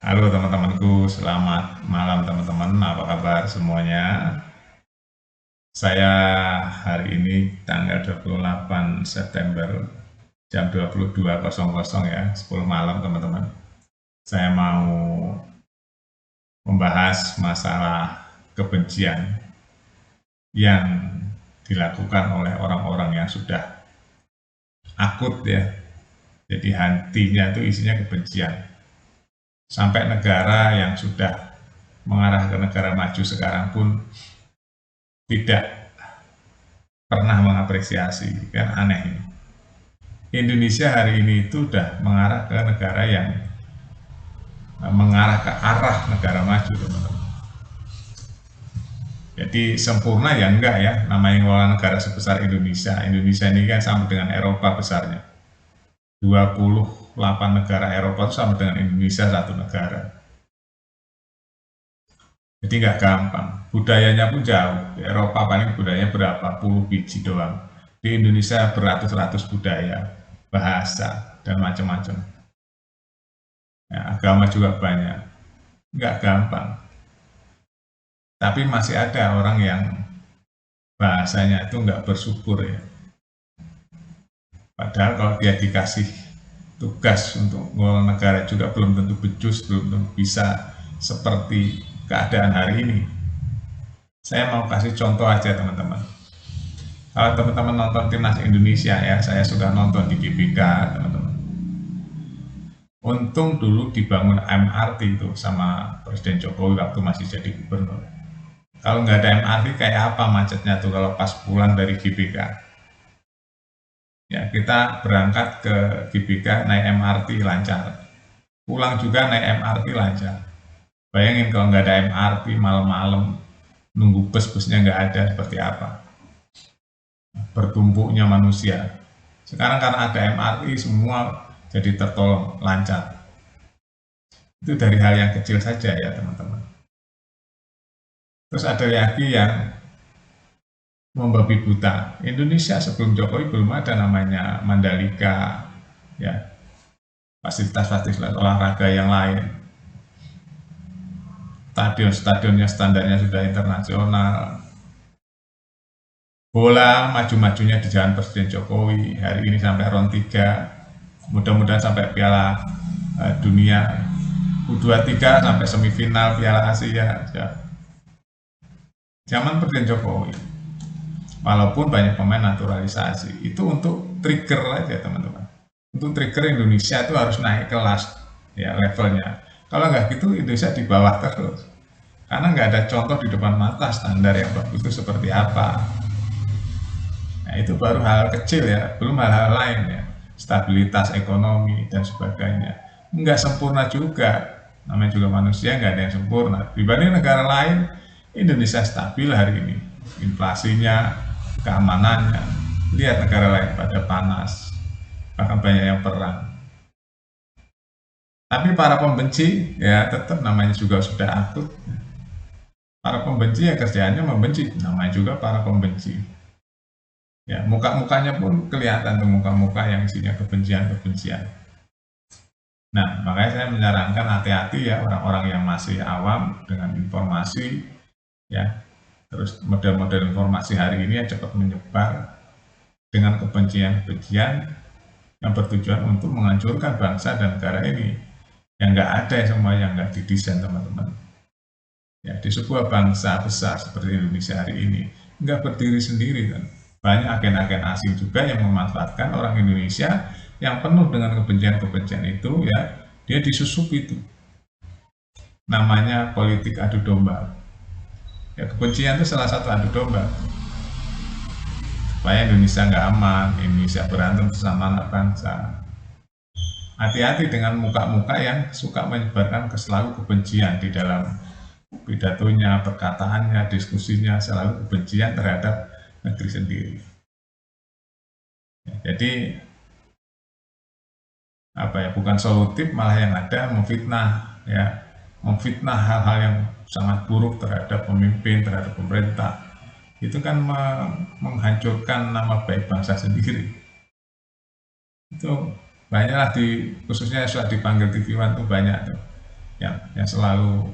Halo teman-temanku, selamat malam teman-teman. Apa kabar semuanya? Saya hari ini tanggal 28 September jam 22.00 ya, 10 malam teman-teman. Saya mau membahas masalah kebencian yang dilakukan oleh orang-orang yang sudah akut ya. Jadi hatinya itu isinya kebencian. Sampai negara yang sudah mengarah ke negara maju sekarang pun tidak pernah mengapresiasi, kan aneh ini. Indonesia hari ini itu sudah mengarah ke negara yang mengarah ke arah negara maju, teman-teman. Jadi sempurna ya enggak ya, namanya ngelola negara sebesar Indonesia. Indonesia ini kan sama dengan Eropa besarnya. 28 negara Eropa itu sama dengan Indonesia satu negara. Jadi nggak gampang. Budayanya pun jauh. Di Eropa paling budayanya berapa puluh biji doang. Di Indonesia beratus-ratus budaya, bahasa, dan macam-macam. Ya, agama juga banyak. Nggak gampang. Tapi masih ada orang yang bahasanya itu nggak bersyukur ya. Padahal kalau dia dikasih tugas untuk mengelola negara juga belum tentu becus, belum tentu bisa seperti keadaan hari ini. Saya mau kasih contoh aja teman-teman. Kalau teman-teman nonton Timnas Indonesia ya, saya sudah nonton di GBK teman-teman. Untung dulu dibangun MRT itu sama Presiden Jokowi waktu masih jadi gubernur. Kalau nggak ada MRT kayak apa macetnya tuh kalau pas pulang dari GBK. Ya, kita berangkat ke GBK naik MRT lancar. Pulang juga naik MRT lancar. Bayangin kalau nggak ada MRT malam-malam nunggu bus-busnya nggak ada seperti apa. Bertumpuknya manusia. Sekarang karena ada MRT semua jadi tertolong lancar. Itu dari hal yang kecil saja ya teman-teman. Terus ada lagi yang membabi buta. Indonesia sebelum Jokowi belum ada namanya Mandalika, ya fasilitas-fasilitas olahraga yang lain. Stadionnya standarnya sudah internasional. Bola maju-majunya di jalan Presiden Jokowi. Hari ini sampai round 3. Mudah-mudahan sampai Piala Dunia U23 sampai semifinal Piala Asia. Ya. Zaman Presiden Jokowi. Walaupun banyak pemain naturalisasi. Itu untuk trigger aja teman-teman. Untuk trigger Indonesia itu harus naik kelas ya levelnya. Kalau nggak gitu Indonesia di bawah terus. Karena nggak ada contoh di depan mata standar yang bagus itu seperti apa. Nah, itu baru hal kecil ya, belum hal-hal lain ya. Stabilitas ekonomi dan sebagainya. Nggak sempurna juga. Namanya juga manusia, nggak ada yang sempurna. Dibanding negara lain, Indonesia stabil hari ini. Inflasinya, keamanannya. Lihat negara lain pada panas. Bahkan banyak yang perang. Tapi para pembenci, ya tetap namanya juga sudah akut. Para pembenci ya kerjaannya membenci, namanya juga para pembenci. Ya, muka-mukanya pun kelihatan tuh muka-muka yang isinya kebencian-kebencian. Nah, makanya saya menyarankan hati-hati ya orang-orang yang masih awam dengan informasi, ya. Terus model-model informasi hari ini yang cepat menyebar dengan kebencian-kebencian yang bertujuan untuk menghancurkan bangsa dan negara ini. Yang nggak ada ya semua yang nggak didesain teman-teman. Ya, di sebuah bangsa besar seperti Indonesia hari ini, nggak berdiri sendiri kan. Banyak agen-agen asing juga yang memanfaatkan orang Indonesia yang penuh dengan kebencian-kebencian itu ya, dia disusup itu. Namanya politik adu domba. Ya, kebencian itu salah satu adu domba. Supaya Indonesia nggak aman, Indonesia berantem sesama anak bangsa. Hati-hati dengan muka-muka yang suka menyebarkan selalu kebencian di dalam pidatonya, perkataannya, diskusinya, selalu kebencian terhadap negeri sendiri. Ya, jadi apa ya, bukan solutif malah yang ada memfitnah ya, memfitnah hal-hal yang sangat buruk terhadap pemimpin, terhadap pemerintah. Itu kan menghancurkan nama baik bangsa sendiri. Itu banyaklah di khususnya sudah dipanggil TV One tuh banyak tuh yang selalu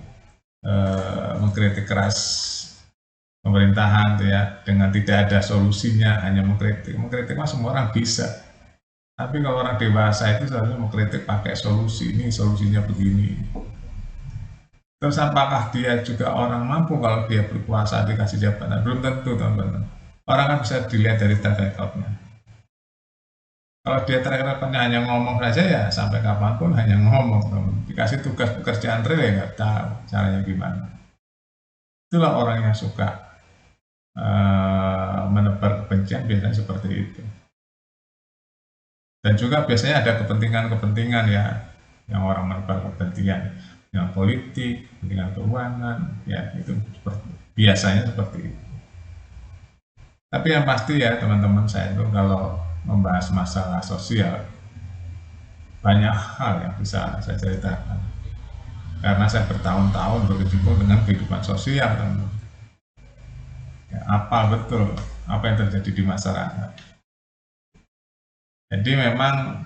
mengkritik keras pemerintahan tuh ya, dengan tidak ada solusinya, hanya mengkritik mah semua orang bisa. Tapi kalau orang dewasa itu selalu mengkritik pakai solusi, ini solusinya begini. Terus apakah dia juga orang mampu kalau dia berkuasa dikasih jabatan? Belum tentu, teman-teman. Orang kan bisa dilihat dari track record-nya. Kalau dia track record-nya hanya ngomong saja ya sampai kapanpun hanya ngomong, teman. Dikasih tugas pekerjaan real ya nggak tahu caranya gimana. Itulah orang yang suka menebar kebencian biasanya seperti itu. Dan juga biasanya ada kepentingan-kepentingan ya yang orang menebar kepentingan, yang politik, kepentingan keuangan, ya itu biasanya seperti itu. Tapi yang pasti ya teman-teman, saya itu kalau membahas masalah sosial banyak hal yang bisa saya ceritakan karena saya bertahun-tahun berkecimpung dengan kehidupan sosial, teman-teman. Ya, apa betul apa yang terjadi di masyarakat. Jadi memang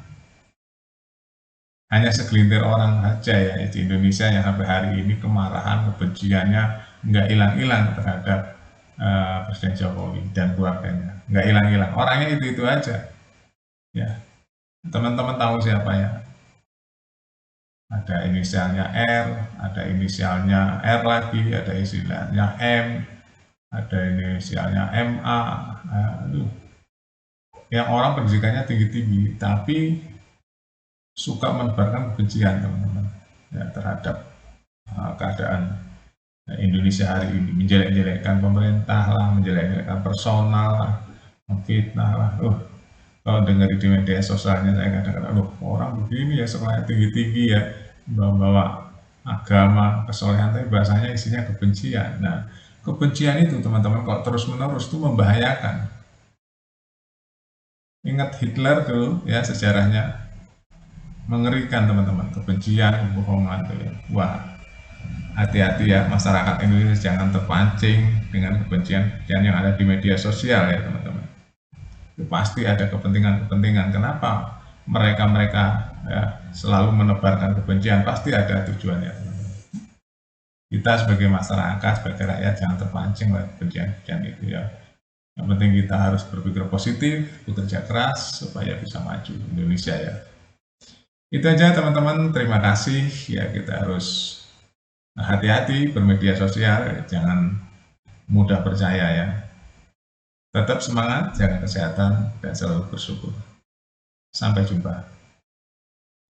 hanya segelintir orang saja ya di Indonesia yang sampai hari ini kemarahan, kebenciannya nggak hilang-hilang terhadap Presiden Jokowi dan keluarganya, nggak hilang-hilang. Orangnya itu aja. Ya, teman-teman tahu siapa ya? Ada inisialnya R, ada inisialnya R lagi, ada inisialnya M, ada inisialnya MA. Aduh, yang orang pendidikannya tinggi-tinggi, tapi suka menebarkan kebencian, teman-teman, ya, terhadap keadaan Indonesia hari ini, menjelek-jelekkan pemerintah lah, menjelek-jelekkan personal lah, memfitnah lah. Kalau dengar di media sosialnya saya kadang-kadang, orang begini ya sekolahnya tinggi-tinggi ya, bawa agama, kesolehan, tapi bahasanya isinya kebencian. Nah, kebencian itu teman-teman kalau terus-menerus itu membahayakan. Ingat Hitler dulu ya, sejarahnya mengerikan, teman-teman, kebencian, kebohongan tuh ya. Wah, hati-hati ya masyarakat Indonesia, jangan terpancing dengan kebencian yang ada di media sosial ya, teman-teman. Itu pasti ada kepentingan-kepentingan. Kenapa mereka ya, selalu menebarkan kebencian? Pasti ada tujuannya, teman-teman. Kita sebagai masyarakat, sebagai rakyat, jangan terpancing oleh kebencian itu ya. Yang penting kita harus berpikir positif, bekerja keras supaya bisa maju Indonesia ya. Itu aja, teman-teman. Terima kasih ya. Kita harus hati-hati bermedia sosial, jangan mudah percaya ya. Tetap semangat, jaga kesehatan, dan selalu bersyukur. Sampai jumpa.